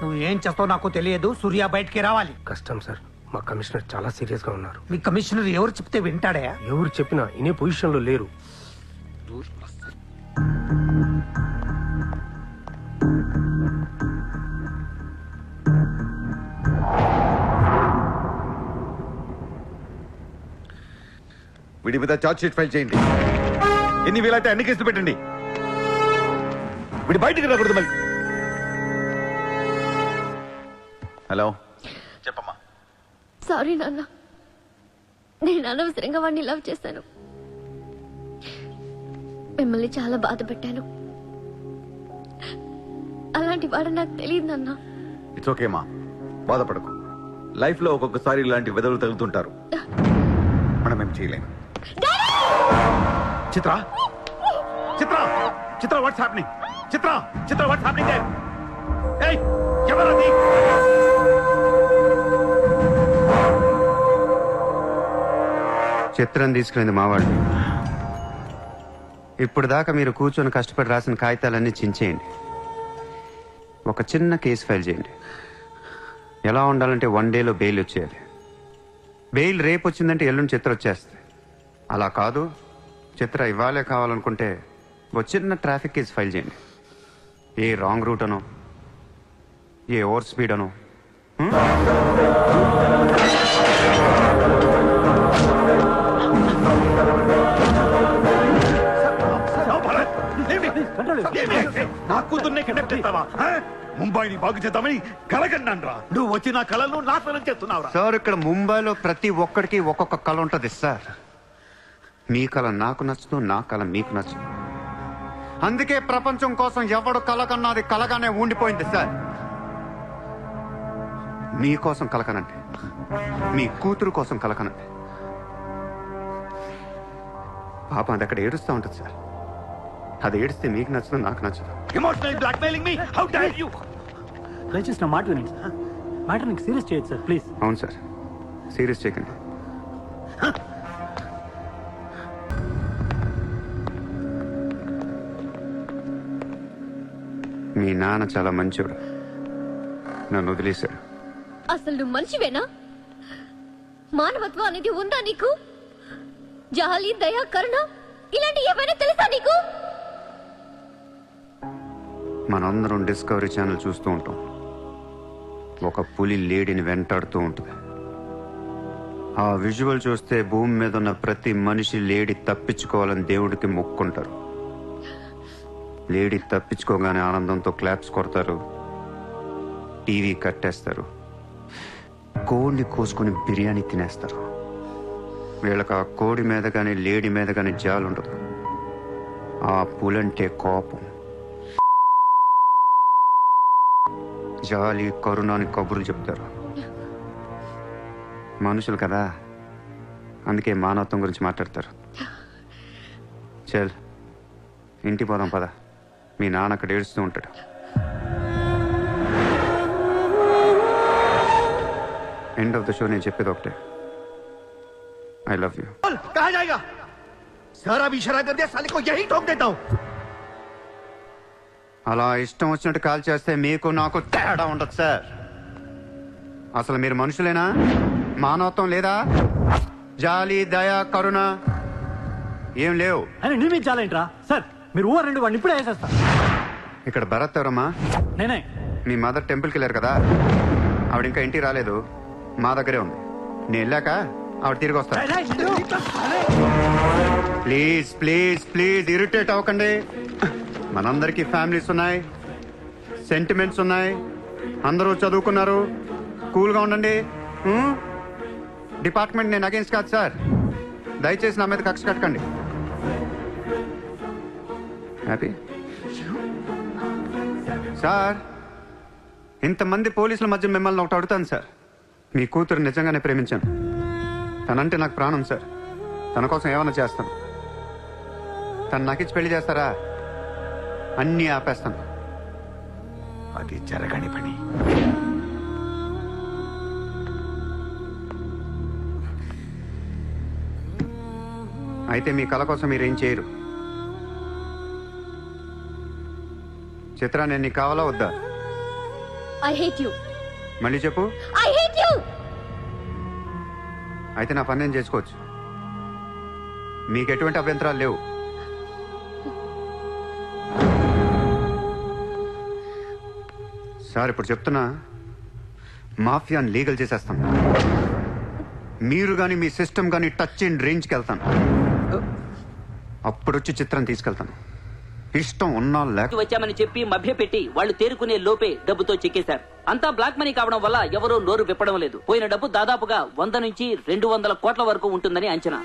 నువ్వు ఏం చేస్తావు నాకు తెలియదు. సూర్య బయటికి రావాలి. కష్టం సార్, మా కమిషనర్ చాలా సీరియస్ గా ఉన్నారు. మీ కమిషనర్ ఎవరు చెప్తే వింటాడా? ఎవరు చెప్పినా ఇనే పొజిషన్ లో లేరు. వీడి మీద ఛార్జ్ షీట్ ఫైల్ చేయండి. ఎన్ని వీలైతే అన్ని కేసులు పెట్టండి. వీడి బయటికి రాకూడదు మళ్ళీ. హలో, చెప్పమ్మా. సారీ నాన్న, నేను అనవసరంగా వాడిని లవ్ చేశాను. మిమ్మల్ని చాలా బాధ పెట్టాను. అలాంటి వాడు నాకు తెలియదు నాన్న. ఇట్స్ ఓకే మా, బాధపడకు. లైఫ్ లో ఒక్కొక్కసారి ఇలాంటి వెదవులు తగులుతుంటారు. మనం ఏం చేయలేము. Chitra Chitra Chitra what's happening? Chitra Chitra what's happening there? ఏయ్, ఎవరది? చిత్రం తీసుకెళ్ళింది మావాళ్ళు. ఇప్పుడు దాకా మీరు కూర్చొని కష్టపడి రాసిన కాగితాలన్నీ చించేయండి. ఒక చిన్న కేసు ఫైల్ చేయండి. ఎలా ఉండాలంటే 1 డేలో బెయిల్ వచ్చేయాలి. బెయిల్ రేపు వచ్చిందంటే ఎల్లుండి చిత్ర వచ్చేస్తుంది. అలా కాదు, చిత్ర ఇవ్వాలే కావాలనుకుంటే ఒక చిన్న ట్రాఫిక్ కేసు ఫైల్ చేయండి. ఏ రాంగ్ రూట్ అనో, ఏ ఓవర్ స్పీడ్ అనో. నా కూతుర్నే కిడ్నాప్ చేస్తావా? ముంబైని బాగు చేద్దామని కలగన్నాను రా. నువ్వు వచ్చి నా కళను నాశనం చేస్తున్నావు. సార్, ఇక్కడ ముంబైలో ప్రతి ఒక్కడికి ఒక్కొక్క కళ ఉంటుంది సార్. మీ కళ నాకు నచ్చదు, నా కళ మీకు నచ్చదు. అందుకే ప్రపంచం కోసం ఎవడు కళ కన్నది కలగానే ఉండిపోయింది సార్. మీకోసం కలకనండి, మీ కూతురు కోసం కలకనండి. పాప అది అక్కడ ఏడుస్తూ ఉంటుంది సార్. అది ఏడిస్తే మీకు నచ్చదు, నాకు నచ్చదు. Emotional blackmailing me, how dare you? దయచేసి నా మాట వినండి సార్. మ్యాటర్ నీకు సీరియస్ చేయొచ్చు సార్, ప్లీజ్. అవును సార్, సీరియస్ చేయకండి. మీ నాన్న చాలా మంచివాడు, నన్ను వదిలేశాడు. అసలు నువ్వు మనిషివేనా? మానవత్వం అనేది ఉందా నీకు? జాలి, దయ, కరుణ ఇలాంటి ఏమైనా తెలుసా నీకు? మనందరం డిస్కవరీ ఛానల్ చూస్తూ ఉంటాం. ఒక పులి లేడీని వెంటాడుతూ ఉంటుంది. ఆ విజువల్ చూస్తే భూమి మీద ఉన్న ప్రతి మనిషి లేడీ తప్పించుకోవాలని దేవుడికి మొక్కుంటారు. లేడీ తప్పించుకోగానే ఆనందంతో క్లాప్స్ కొడతారు, టీవీ కట్టేస్తారు, కోడిని కోసుకొని బిర్యానీ తినేస్తారు. వీళ్ళకి ఆ కోడి మీద కానీ లేడీ మీద కానీ జాలి ఉండదు. ఆ పులంటే కోపం, జాలి, కరుణాని కబుర్లు చెప్తారు. మనుషులు కదా, అందుకే మానవత్వం గురించి మాట్లాడతారు. చల్, ఇంటికి పోదాం పద. మీ నాన్న అక్కడ ఏడుస్తూ ఉంటాడు. ఎండ్ ఆఫ్ ద షో నేను చెప్పేది ఒకటే, ఐ లవ్ యూ. कहाँ जाएगा? सारा भी इशारा कर दिया, साले को यही ठोक देता हूँ. అలా ఇష్టం వచ్చినట్టు కాల్ చేస్తే మీకు నాకు తేడా ఉండదు సార్. అసలు మీరు మనుషులేనా? మానవత్వం లేదా? జాలి, దయ, కరుణ ఏం లేవు. అని నిర్మించాలేంట్రా సార్? మీరు ఊరు రెండు వాడిని ఇప్పుడే వేసేస్తా. ఇక్కడ భరత్ ఎవరమ్మా? నేనే. మీ మదర్ టెంపుల్కి వెళ్ళారు కదా, ఆవిడ ఇంకా ఇంటికి రాలేదు, మా దగ్గరే ఉంది. నేను వెళ్ళాక ఆవిడ తిరిగి వస్తా. ప్లీజ్ ప్లీజ్ ప్లీజ్ ఇరిటేట్ అవ్వకండి. మనందరికీ ఫ్యామిలీస్ ఉన్నాయి, సెంటిమెంట్స్ ఉన్నాయి, అందరూ చదువుకున్నారు. కూల్గా ఉండండి. డిపార్ట్మెంట్ నేను అగేన్స్ట్ కాదు సార్. దయచేసి నా మీద కక్ష కట్టకండి. Happy sir? ఇంతమంది పోలీసుల మధ్య మిమ్మల్ని ఒకటి అడుగుతాను సార్. మీ కూతురు నిజంగానే ప్రేమించాను. తనంటే నాకు ప్రాణం సార్. తన కోసం ఏమైనా చేస్తాను. తను నాకిచ్చి పెళ్లి చేస్తారా? అన్నీ ఆపేస్తాను. అది జరగని పని. అయితే మీ కళ కోసం మీరేం చేయరు. చిత్ర, నేను నీకు కావాలా వద్దా? I hate you. మళ్ళీ చెప్పు. I hate you. అయితే నా పని నేను చేసుకోవచ్చు. మీకు ఎటువంటి అభ్యంతరాలు లేవు. సార్ ఇప్పుడు చెప్తున్నా, మాఫియాని లీగల్ చేసేస్తాం. మీరు కానీ మీ సిస్టమ్ కానీ టచ్ అండ్ రేంజ్కి వెళ్తాను. అప్పుడు వచ్చి చిత్రం తీసుకెళ్తాను. ఇష్టం ఉన్నా లేక వచ్చామని చెప్పి మభ్యపెట్టి వాళ్ళు తేరుకునే లోపే డబ్బుతో చెక్కేశారు. అంతా బ్లాక్ మనీ కావడం వల్ల ఎవరూ నోరు విప్పడం లేదు. పోయిన డబ్బు దాదాపుగా 100 నుంచి 200 కోట్ల వరకు ఉంటుందని అంచనా.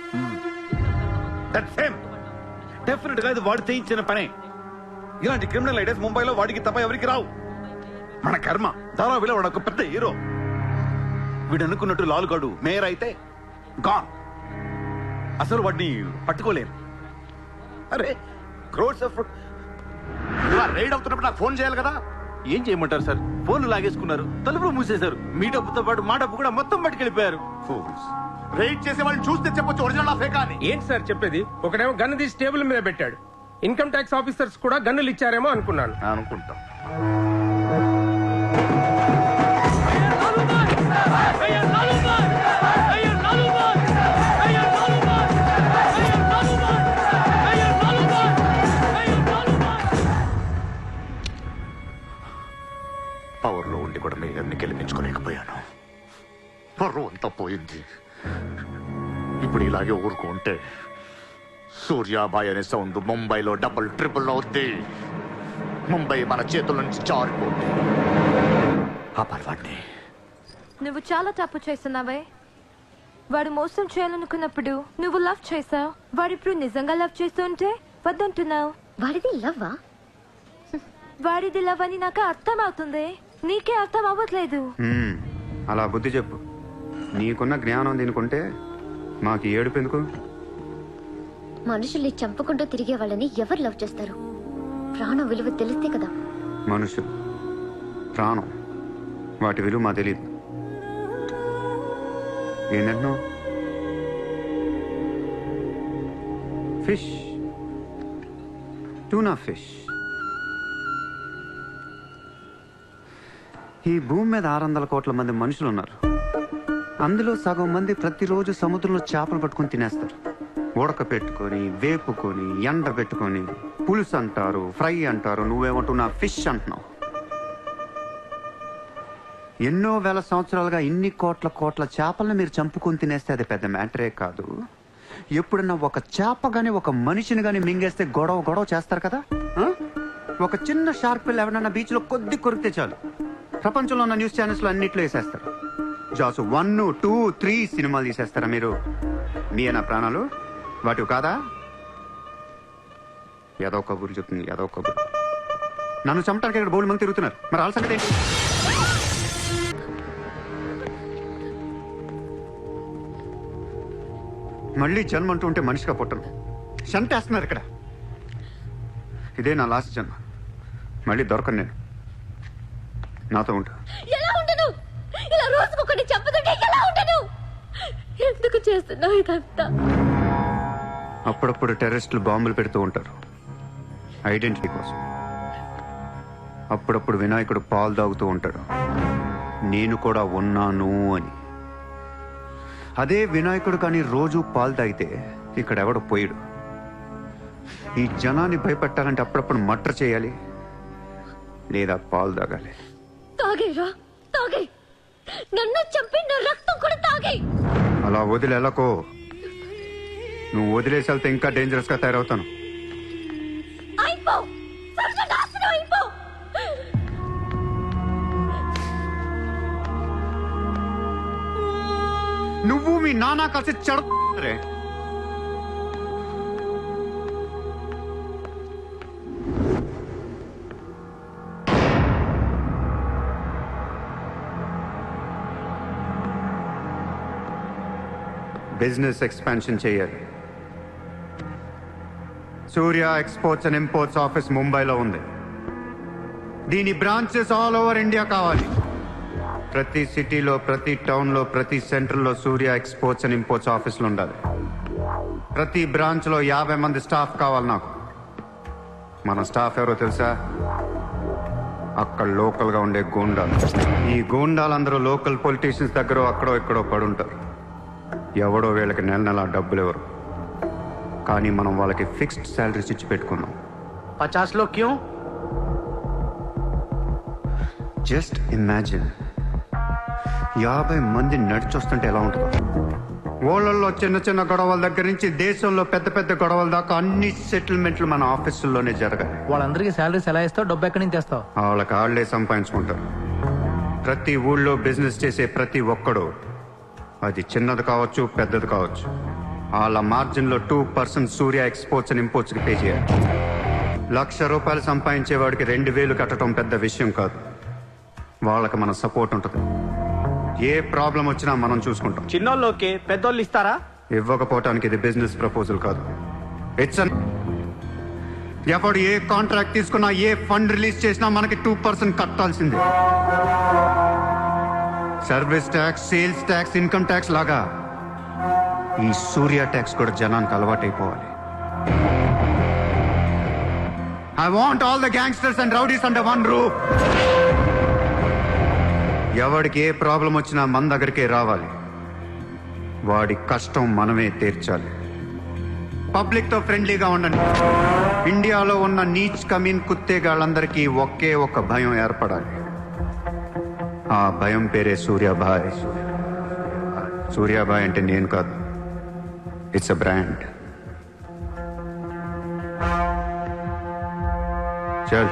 డెఫినెట్ గా ఇది వాడు చేయించిన పనే. ఇలాంటి క్రిమినల్ ఐడియాస్ ముంబైలో వాడికి తప్ప ఎవరికి రావు. మన కర్మ. ధారావిలో వాడు ఒక పెద్ద హీరో. వీడు అనుకున్నట్టు లాలుగాడు మేయర్ అయితే గాన్. అసలు వాడిని పట్టుకోలేరు. అరే క్రోడ్స్ ఆఫ్ రైడ్ అవుతున్నప్పుడు నాకు ఫోన్ చేయాలి కదా. ఏం చేయమంటారు సార్? ఫోన్లు లాగేసుకున్నారు, తలుపులు మూసేశారు. మీ డబ్బుతో పాటు మా డబ్బు కూడా మొత్తం పట్టుకెళ్ళిపోయారు. రైడ్ చేసే వాళ్ళని చూస్తే చెప్పొచ్చు ఒరిజినల్ ఫేక్ అని. ఏంటి సార్ చెప్పేది? ఒకడేమో గన్ను తీసి టేబుల్ మీద పెట్టాడు. ఇన్కమ్ ట్యాక్స్ ఆఫీసర్స్ కూడా గన్నులు ఇచ్చారేమో అనుకున్నాను. అనుకుంటా. పవర్లో ఉండి కూడా మేయర్ని గెలిపించుకోలేకపోయాను. పర్వం అంతా పోయింది. ఇప్పుడు ఇలాగే ఊరుకుంటే సూర్యాబాయ్ అనే సౌండ్ ముంబైలో డబుల్ ట్రిపుల్ అవుద్ది. ముంబై మన చేతుల నుంచి జారిపోద్ది. ఆపాలి వాడిని. నువ్వు చాలా తప్పు చేస్తున్నావే. వాడు మోసం చేయాలనుకున్నప్పుడు నువ్వు లవ్ చేసావు. వాడిప్పుడు నిజంగా లవ్ చేస్తుంటే వద్దంటున్నావు. వాడిది లవ్వా? వాడిది లవ్ అని నాకు అర్థం అవుతుంది, నీకే అర్థం అవ్వట్లేదు. అలా బుద్ధి చెప్పు. నీకున్న జ్ఞానం దీనికుంటే మాకు ఏడుపు ఎందుకు? మనుషుల్ని చంపుకుంటూ తిరిగే వాళ్ళని ఎవరు లవ్ చేస్తారు? ప్రాణం విలువ తెలిస్తే కదా. మనుషులు, ప్రాణం, వాటి విలువ మా తెలియదు. ఏంటంటున్నావు? Fish, tuna fish. ఈ భూమి మీద 600 కోట్ల మంది మనుషులు ఉన్నారు. అందులో సగం మంది ప్రతిరోజు సముద్రంలో చేపలు పట్టుకొని తినేస్తారు. ఉడక పెట్టుకొని, వేపుకొని, ఎండ పెట్టుకొని, పులుసు అంటారు, ఫ్రై అంటారు. నువ్వేమంటున్నా ఫిష్ అంటున్నావు. ఎన్నో వేల సంవత్సరాలుగా ఇన్ని కోట్ల చేపలను మీరు చంపుకొని తినేస్తే అది పెద్ద మ్యాటరే కాదు. ఎప్పుడన్నా ఒక చేప గాని ఒక మనిషిని గాని మింగేస్తే గొడవ చేస్తారు కదా. ఒక చిన్న షార్క్ పిల్ల ఎవరన్నా బీచ్ లో కొద్ది కొరికితే చాలు, ప్రపంచంలో ఉన్న న్యూస్ ఛానల్స్ లో అన్నిట్లో వేసేస్తారు. జాసు 1, 2, 3 సినిమాలు తీసేస్తారా మీరు? మీ నా ప్రాణాలు వాటివి కాదా? ఏదో కబుర్లు చెప్తుంది, ఏదో కబుర్లు. నన్ను చంపడానికి ఇక్కడ బౌల్ మంది తిరుగుతున్నారు. మరి వాళ్ళ సంగతి ఏంటి? మళ్ళీ జన్మ అంటూ ఉంటే మనిషిగా పుట్టను. చంపేస్తున్నారు ఇక్కడ. ఇదే నా లాస్ట్ జన్మ. మళ్ళీ దొరకను నేను. నాతో ఉంటా. ఎలా ఉండను? ఇలా రోజుకొకటి చంపుతుంటే ఎలా ఉండను? ఎందుకు చేస్తున్నావు ఇదంతా? అప్పుడప్పుడు టెర్రరిస్టులు బాంబులు పెడుతూ ఉంటారు ఐడెంటిటీ కోసం. అప్పుడప్పుడు వినాయకుడు పాలు తాగుతూ ఉంటాడు, నేను కూడా ఉన్నాను అని. అదే వినాయకుడు కానీ రోజు పాలు తాగితే ఇక్కడ ఎవడు పోయాడు. ఈ జనాన్ని భయపెట్టాలంటే అప్పుడప్పుడు మట్ర చేయాలి, లేదా పాలు తాగాలి. తాగేరా, తాగే. నన్ను చంపి నా రక్తం కూడా తాగే. అలా వదిలేలకో. నువ్వు వదిలేసి వెళ్తే ఇంకా డేంజరస్ గా తయారవుతాను. అయిపో, సర్వనాశనం అయిపో. నువ్వు మీ నాన్న కలిసి చెడరే. బిజినెస్ ఎక్స్పాన్షన్ చేయాలి. సూర్య ఎక్స్పోర్ట్స్ అండ్ ఇంపోర్ట్స్ ఆఫీస్ ముంబైలో ఉంది. దీని బ్రాంచెస్ ఆల్ ఓవర్ ఇండియా కావాలి. ప్రతి సిటీలో, ప్రతి టౌన్లో, ప్రతి సెంటర్లో సూర్య ఎక్స్పోర్ట్స్ అండ్ ఇంపోర్ట్స్ ఆఫీసులు ఉండాలి. ప్రతి బ్రాంచ్లో 50 మంది స్టాఫ్ కావాలి నాకు. మన స్టాఫ్ ఎవరో తెలుసా? అక్కడ లోకల్ గా ఉండే గూండాలు. ఈ గూండాలందరూ లోకల్ పొలిటీషియన్స్ దగ్గర అక్కడో ఇక్కడో పడుంటారు. ఎవడో వీళ్ళకి నెల నెల డబ్బులు ఎవరు, కానీ మనం వాళ్ళకి ఫిక్స్డ్ శాలరీస్ ఇచ్చి పెట్టుకున్నాం. 50 लोग क्यों? జస్ట్ ఇమాజిన్ 50 మంది నడిచొస్తుంటే ఎలా ఉంటుందో. ఊళ్ళల్లో చిన్న చిన్న గొడవల దగ్గర నుంచి దేశంలో పెద్ద పెద్ద గొడవల దాకా అన్ని సెటిల్మెంట్లు మన ఆఫీసుల్లోనే జరగాలి. వాళ్ళందరికీ శాలరీస్ ఎలా ఇస్తావు, డబ్బు ఎక్కడి నుంచి తెస్తావు? వాళ్ళకి ఆళ్లే సంపాదించుకుంటారు. ప్రతి ఊళ్ళో బిజినెస్ చేసే ప్రతి ఒక్కడు, అది చిన్నది కావచ్చు పెద్దది కావచ్చు, వాళ్ళ మార్జిన్ లో 2% సూర్య ఎక్స్పోర్ట్స్ అండ్ ఇంపోర్ట్స్ కి పే చేయాలి. ₹1,00,000 సంపాదించేవాడికి 2,000 కట్టడం పెద్ద విషయం కాదు. వాళ్ళకి మన సపోర్ట్ ఉంటుంది. ఏ ప్రాబ్లం వచ్చినా మనం చూసుకుంటాం. చిన్నోళ్ళు ఓకే, పెద్దోళ్ళు ఇస్తారా? ఇవ్వకపోవటానికి ఇది బిజినెస్ ప్రపోజల్ కాదు. ఇట్స్ ఎవడు ఏ కాంట్రాక్ట్ తీసుకున్నా, ఏ ఫండ్ రిలీజ్ చేసినా మనకి 2% కట్టాల్సిందే. Service tax, sales tax, income tax లాగా ఈ సూర్య ట్యాక్స్ కూడా జనానికి అలవాటైపోవాలి. I want all the gangsters and rowdies under one roof. ఎవడికి ఏ ప్రాబ్లం వచ్చినా మన దగ్గరికే రావాలి. వాడి కష్టం మనమే తీర్చాలి. పబ్లిక్ తో ఫ్రెండ్లీగా ఉండండి. ఇండియాలో ఉన్న నీచ్ కమీన్ కుత్తేగాళ్ళందరికీ ఒకే ఒక భయం ఏర్పడాలి. ఆ భయం పేరే సూర్యాభాయ్. సూర్యాభాయ్ అంటే నేను కాదు, ఇట్స్ అ బ్రాండ్. చల్.